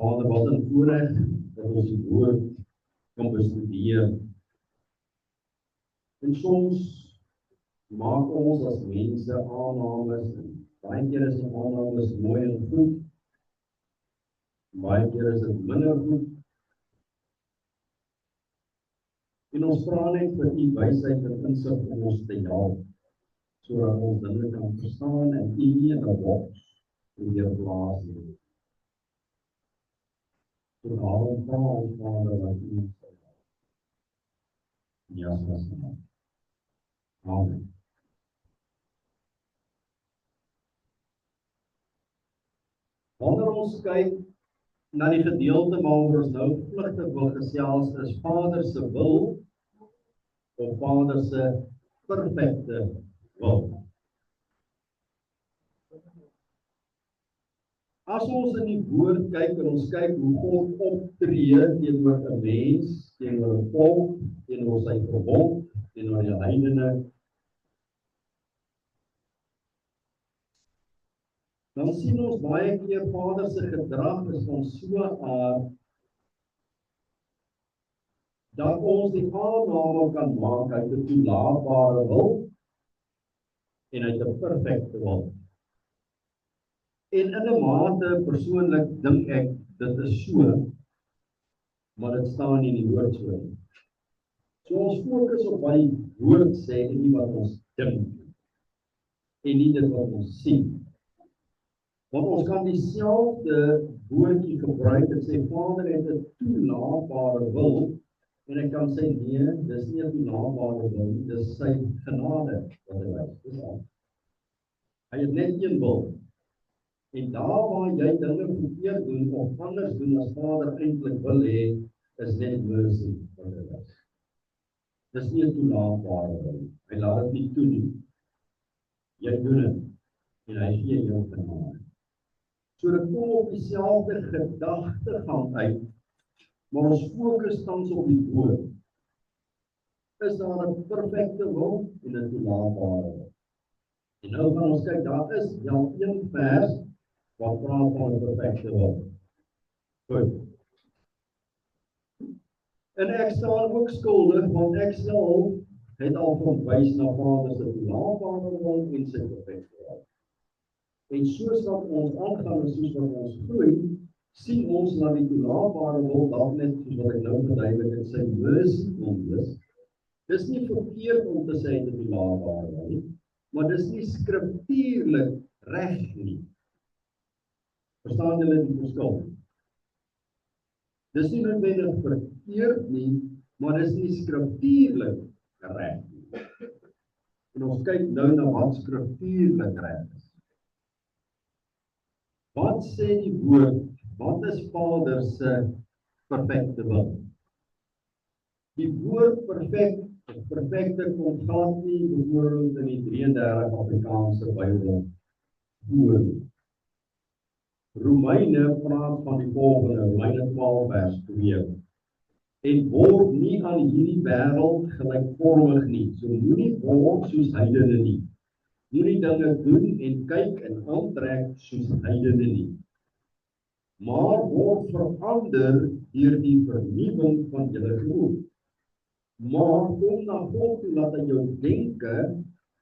Vader, wat 'n voorreg dat ons die woord kan bestudeer. En soms maak ons as mense aannames, en baie keer is die aannames mooi en goed, baie keer is dit minder goed. En ons vra net vir die wysheid en insig om ons te help, sodat ons dinge kan verstaan en nie in 'n boks probeer plaas nie. So daarom vra ons Vader dat U ons sal help. In Jesus se naam. Amen. Wanneer ons kyk na die gedeelte waaroor ons nou vlugtig wil gesels, is Vader se wil of Vader se perfekte wil. As ons in die woord kyk en ons kyk hoe God optree teenoor 'n mens, teenoor 'n volk, teenoor sy verbond, teenoor die heidene, dan sien ons baie keer Vader se gedrag is van so 'n aard dat ons die aanname kan maak uit 'n toelaatbare wil en uit 'n perfekte wil. En in 'n mate persoonlik dink ek dit is so, maar dit staan nie in die woord so nie. So ons fokus op wat die woord sê en nie wat ons dink en nie dit wat ons sien. Want ons kan dieselfde woordjie gebruik en sê Vader het 'n toelaatbare wil en ek kan sê nee, dis nie 'n toelaatbare wil nie, dis sy genade wat hy wys. Dis al. Hy het net een wil. En daar waar jy dinge verkeerd doen of anders doen as Vader eintlik wil hê, is net mercy wat hy wys. Dis nie 'n toelaatbare wil nie. Hy laat dit nie toe nie. Jy doen dit en hy gee jou genade. So dit kom op dieselfde gedagte gaan uit, maar ons fokus tans op die woord. Is daar 'n perfekte wil en 'n toelaatbare wil? En nou gaan ons kyk, daar is wel een vers wat praat van 'n perfekte wil. Goed. En ek staan ook skuldig, want ek self het al verwys na Vader se toelaatbare wil en sy perfekte wil. En soos wat ons aangaan en soos wat ons groei, sien ons na die toelaatbare wil dalk net soos wat ek nou verduidelik in sy mercy wil is. Dis nie verkeerd om te sê dit toelaatbare wil nie, maar dis nie skriftuurlik reg nie. Verstaan julle die verskil? Dis nie noodwendig verkeerd nie, maar dis nie skriftuurlik reg nie. En ons kyk nou na wat skriftuurlik reg is. Wat sê die woord? Wat is Vader se perfekte wil? Die woord perfekte kom glad nie byvoorbeeld in die 33 Afrikaanse Bybel voor. Romeine praat van die volgende, Romeine 12 vers 2. En word nie aan hierdie wêreld gelykvormig nie. So moenie word soos heidene nie. Moenie dinge doen en kyk en aantrek soos heidene nie. Maar word verander deur die vernuwing van julle gemoed. Maar kom na God toe laat hy jou denke,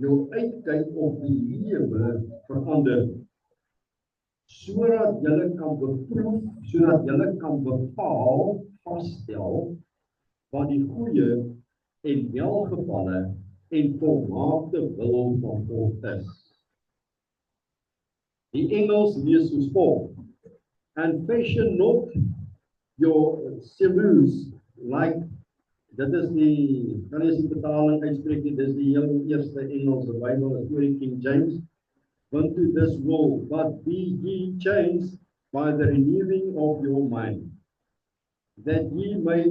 jou uitkyk op die lewe verander. Sodat julle kan beproef, sodat julle kan bepaal, vasstel, wat die goeie en welgevalle en volmaakte wil van God is. Die Engels lees soos volg: And fashion not yourselves like, dit is die, kan jy die vertaling uitspreek nie, dis die heel eerste Engelse Bybel, is oor die King James, want to this world, but be ye changed by the renewing of your mind, that ye may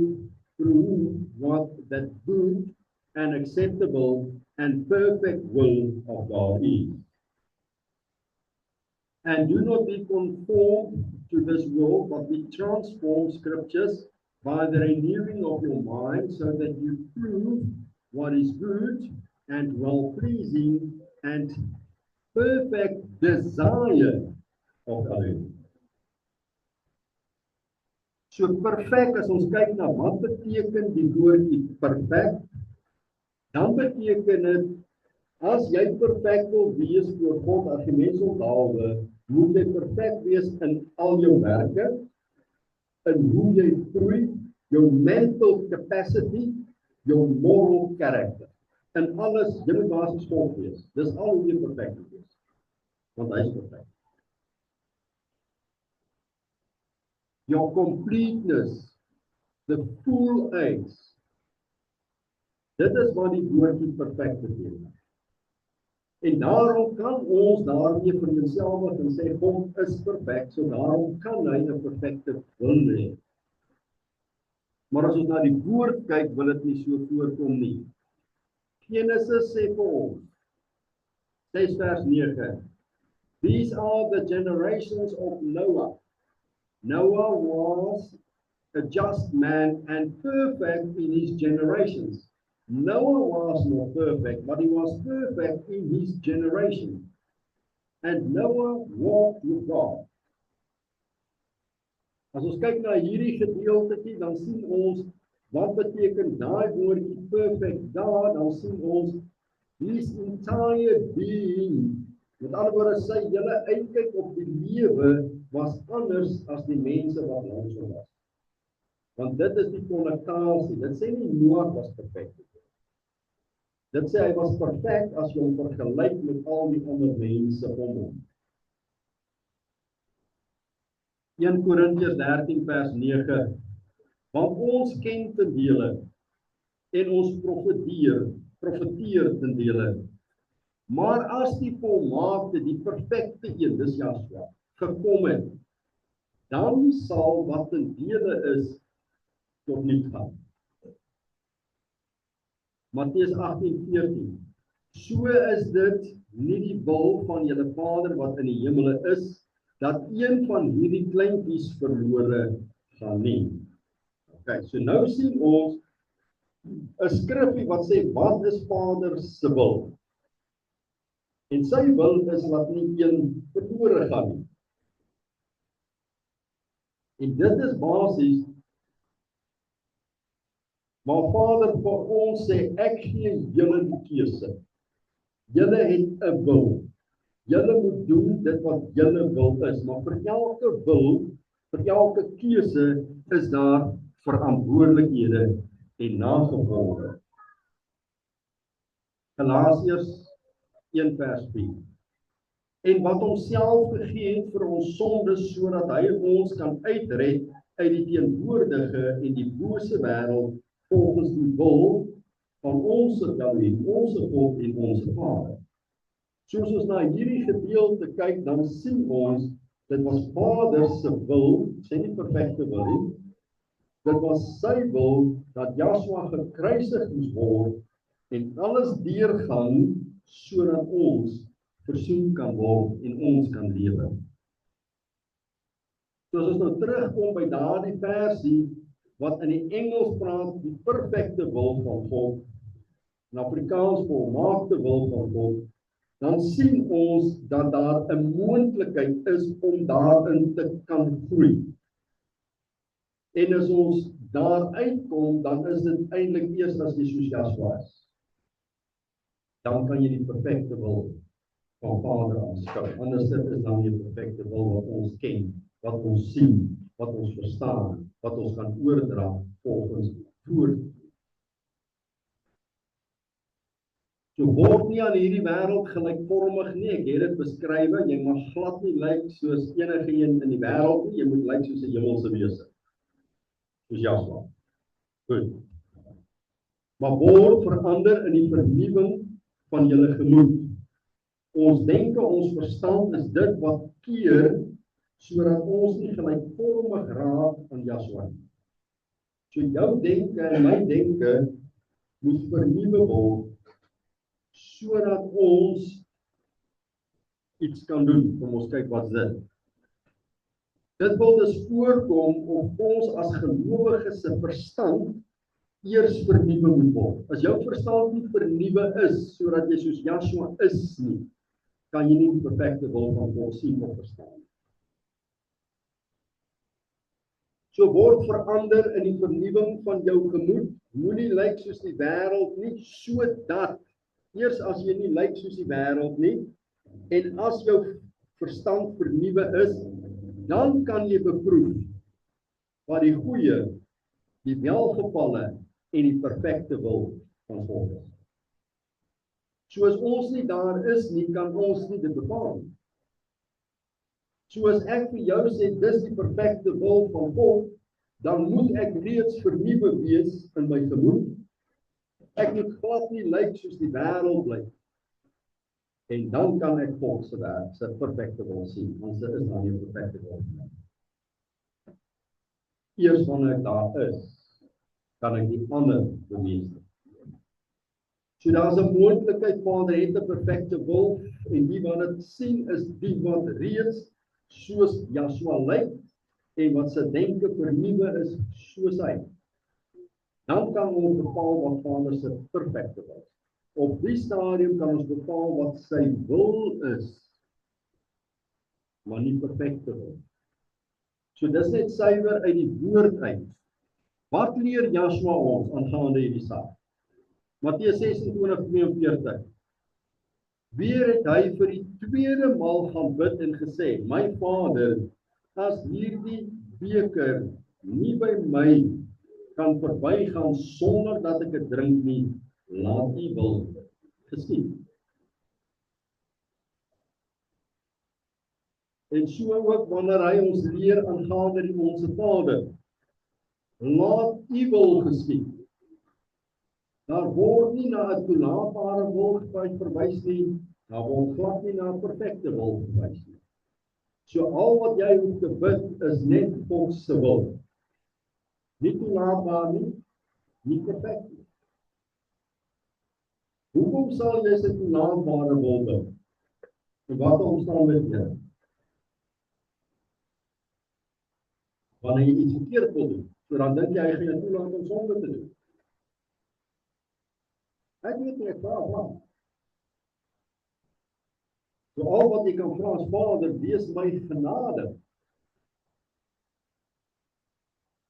prove what that good and acceptable and perfect will of God is. And do not be conformed to this world, but be transformed, scriptures, by the renewing of your mind, so that you prove what is good and well-pleasing and perfect desire of God. So perfek, as ons kyk na wat beteken die woordjie perfek, dan beteken dit, as jy perfek wil wees voor God, as jy mens onthaalwe, moet jy perfek wees in al jou werke, in hoe jy groei, jou mental capacity, jou moral character. In alles, jy moet basies God wees. Dis al hoe jy perfek moet wees. Want hy is perfek. Your completeness, the full eyes. Dit is wat die woordjie perfek beteken. En daarom kan ons daarmee vereenselwig en sê God is perfek, so daarom kan hy 'n perfekte wil hê. Maar as ons na die woord kyk, wil dit nie so voorkom nie. Genesis sê vir ons, 6 vers 9, these are the generations of Noah. Noah was a just man and perfect in his generations. Noah was not perfect, but he was perfect in his generation. And Noah walked with God. As ons kyk na hierdie gedeeltetjie, dan sien ons wat beteken daai woordjie perfect daar, dan sien ons his entire being. Met ander woorde, sy hele uitkyk op die lewe was anders as die mense wat langs hom was. Want dit is die konnotasie. Dit sê nie Noag was perfek nie. Dit sê hy was perfek as jy hom vergelyk met al die ander mense om hom. 1 Korintiërs 13 vers 9, want ons ken ten dele en ons profeteer ten dele. Maar as die volmaakte, die perfekte een, dis Joshua, gekom het, dan sal wat ten dele is tot niet gaan. Matteus 18:14, so is dit nie die wil van julle Vader wat in die hemele is, dat een van hierdie kleintjies verlore gaan nie. Okay, so nou sien ons 'n skrifgie wat sê, wat is Vader se wil? En sy wil is dat nie een verlore gaan nie. En dit is basies, maar Vader vir ons sê, ek gee julle die keuse. Julle het 'n wil. Julle moet doen dit wat julle wil is, maar vir elke wil, vir elke keuse is daar verantwoordelikhede en nagevolge. Galasiërs 1 vers 4. En wat homself gegee het vir ons sondes, sodat hy ons kan uitred uit die teenwoordige en die bose wêreld, volgens die wil van ons Elohim, ons God en ons Vader. Soos ons na hierdie gedeelte kyk, dan sien ons, dit was Vader se wil, sê nie perfekte wil nie, dit was sy wil, dat Joshua gekruisig moes word, en alles deurgaan, sodat ons versoen kan word, en ons kan lewe. So as ons nou terugkom by daardie versie, wat in die Engels praat, die perfekte wil van God, in Afrikaans volmaakte wil van God, dan sien ons dat daar 'n moontlikheid is om daarin te kan groei. En as ons daar uitkom, dan is dit eintlik eers as jy soos Joshua is. Dan kan jy die perfekte wil van Vader aanskou. Anders dit is dan die perfekte wil wat ons ken, wat ons sien, wat ons verstaan, wat ons kan oordra volgens woord. So word nie aan hierdie wêreld gelykvormig nie, ek het dit beskryf, jy mag glad nie lyk soos enige een in die wêreld nie, jy moet lyk soos 'n hemelse wese. Soos Joshua. Goed. Maar word verander in die vernuwing van julle gemoed. Ons denke, ons verstand is dit wat keer, sodat ons nie gelykvormig raak aan Joshua nie. So jou denke en my denke moet vernuwe word, sodat ons iets kan doen. Kom ons kyk wat dit. Dit wil dus voorkom of ons as gelowiges se verstand eers vernuwe moet word. As jou verstand nie vernuwe is, sodat jy soos Joshua is nie, kan jy nie die perfekte wil van God sien of verstaan. So word verander in die vernuwing van jou gemoed. Moenie lyk soos die wêreld nie, sodat eers as jy nie lyk soos die wêreld nie, en as jou verstand vernuwe is, dan kan jy beproef wat die goeie, die welgevalle en die perfekte wil van God is. Soos ons nie daar is nie, kan ons nie dit bepaal nie. Soos ek vir jou sê, dis die perfekte wil van God, dan moet ek reeds vernuwe wees in my gemoed. Ek moet glad nie lyk soos die wêreld lyk. En dan kan ek God se werk, sy perfekte wil sien, want sy is dan die perfekte wil. Eers wanneer ek daar is, kan ek die ander bemeester. So daar is 'n moontlikheid, Vader het 'n perfekte wil, en die wat dit sien is die wat reeds soos Joshua lyk, en wat sy denke vernuwe is soos hy. Dan kan ons bepaal wat Vader se perfekte wil is. Op die stadium kan ons bepaal wat sy wil is, maar nie perfekte wil. So dis net suiwer uit die woord uit. Wat leer Joshua ons aangaande hierdie saak? Matteus 26:42. Weer het hy vir die tweede maal gaan bid en gesê, my Vader, as hierdie beker nie by my kan verbygaan sonder dat ek dit drink nie, laat U wil geskied. En so ook wanneer hy ons leer aangaande die Onse Vader, laat U wil geskied. Daar word nie na 'n toelaatbare wil verwys nie, daar word glad nie na 'n perfekte wil verwys nie. So al wat jy hoef te bid is net God se wil. Nie toelaatbaar nie, nie perfek nie. Hoekom sal jy sy toelaatbare wil bid? En wat omstandighede? Wanneer jy iets verkeerd wil doen, so dan dink jy hy gaan jou toelaat om sonde te doen. Ek weet nie, ek vra wat. So al wat jy kan vra is, Vader, wees my genade.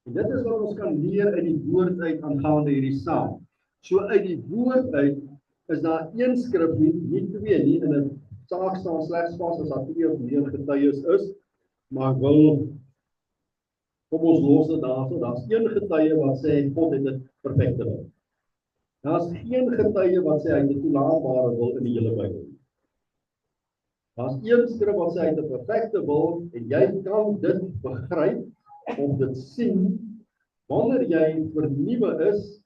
En dit is wat ons kan leer uit die woord uit aangaande hierdie saak. So uit die woord uit is daar een skrif nie twee nie, in 'n saak staan slegs vas as daar 2 of meer getuies is, maar ek wil, kom ons los dit daarso, daar's een getuie wat sê God het 'n perfekte wil. Daar's geen getuie wat sê hy het 'n toelaatbare wil in die hele Bybel. Daar's een skrif wat sê hy het 'n perfekte wil, en jy kan dit begryp of dit sien wanneer jy vernuwe is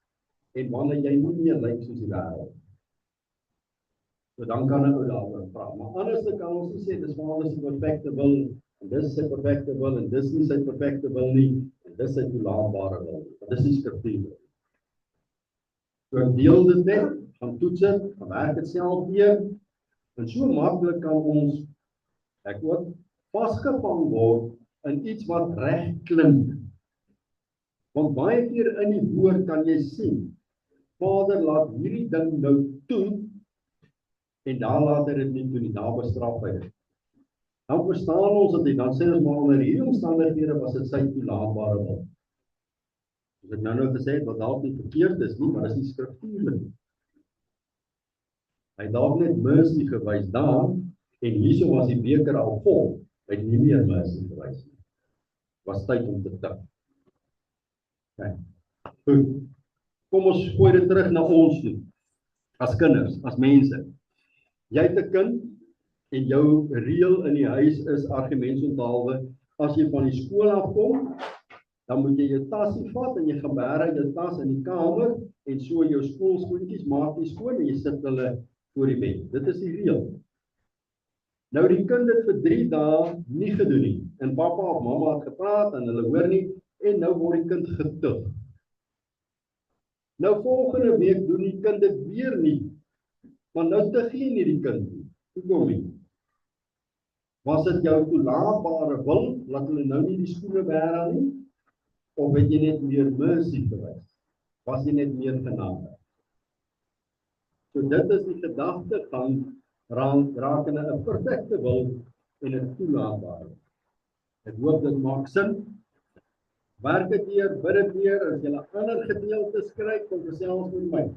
en wanneer jy nie meer lyk soos die wêreld. So dan kan ek daaroor praat. Maar anders kan ons nie sê dis Vader se perfekte wil, en dis sy perfekte wil, en dis nie sy perfekte wil nie, en dis sy toelaatbare wil. Dis die skriftuur. So ek deel dit net, gaan toets dit, gaan werk dit self weer, en so maklik kan ons, ek ook, vasgevang word in iets wat reg klink. Want baie keer in die woord kan jy sien, Vader laat hierdie ding nou toe, en dan laat hy dit nie toe nie, daar bestraf hy dit. Dan verstaan ons dit, dan sê ons maar onder hierdie omstandighede was dit sy toelaatbare wil. As ek nou gesê het, wat dalk nie verkeerd is nie, maar dis nie skriftuurlik nie. Hy het dalk net mercy gewys daar, en hierso was die beker al vol, hy het nie meer mercy gewys nie. Was tyd om te tik. Okay. Goed. Kom ons gooi dit terug na ons toe, as kinders, as mense. Jy het 'n kind, en jou reël in die huis is argumentsonthaalwe, as jy van die skool afkom, dan moet jy jou tasie vat, en jy gaan bære jou tas in die kamer, en so jou skoolskoentjies maak jy skoon, en jy sit hulle voor die bed. Dit is die reël. Nou die kind het vir 3 dae nie gedoen nie, en pappa of mamma het gepraat, en hulle hoor nie, en nou word die kind getug. Nou volgende week doen die kind dit weer nie, maar nou tug jy nie die kind nie. Hoekom nie? Was dit jou toelaatbare wil, laat hulle nou nie die skoene bære nie, of het jy net meer mercy gewys? Was jy net meer genade? So dit is die gedagtegang rakende 'n perfekte wil en 'n toelaatbare. Ek hoop dit maak sin. Werk dit deur, bid dit deur, as julle ander gedeeltes kry, kom gesels met my.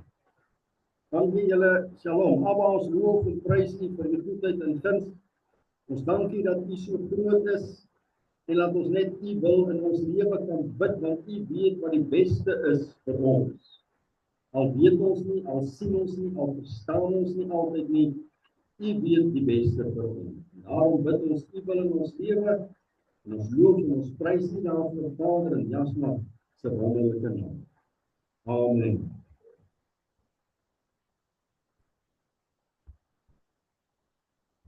Dankie julle, Shalom. Abba, ons loof en prys U vir U goedheid en guns. Ons dank U dat U so groot is en laat ons net U wil in ons lewe kan bid, want U weet wat die beste is vir ons. Al weet ons nie, al sien ons nie, al verstaan ons nie altyd nie, U weet die beste vir ons. Daarom bid ons U wil in ons lewe en ons loof en ons prys U daarvoor, Vader, in Jasma se wonderlike naam. Amen.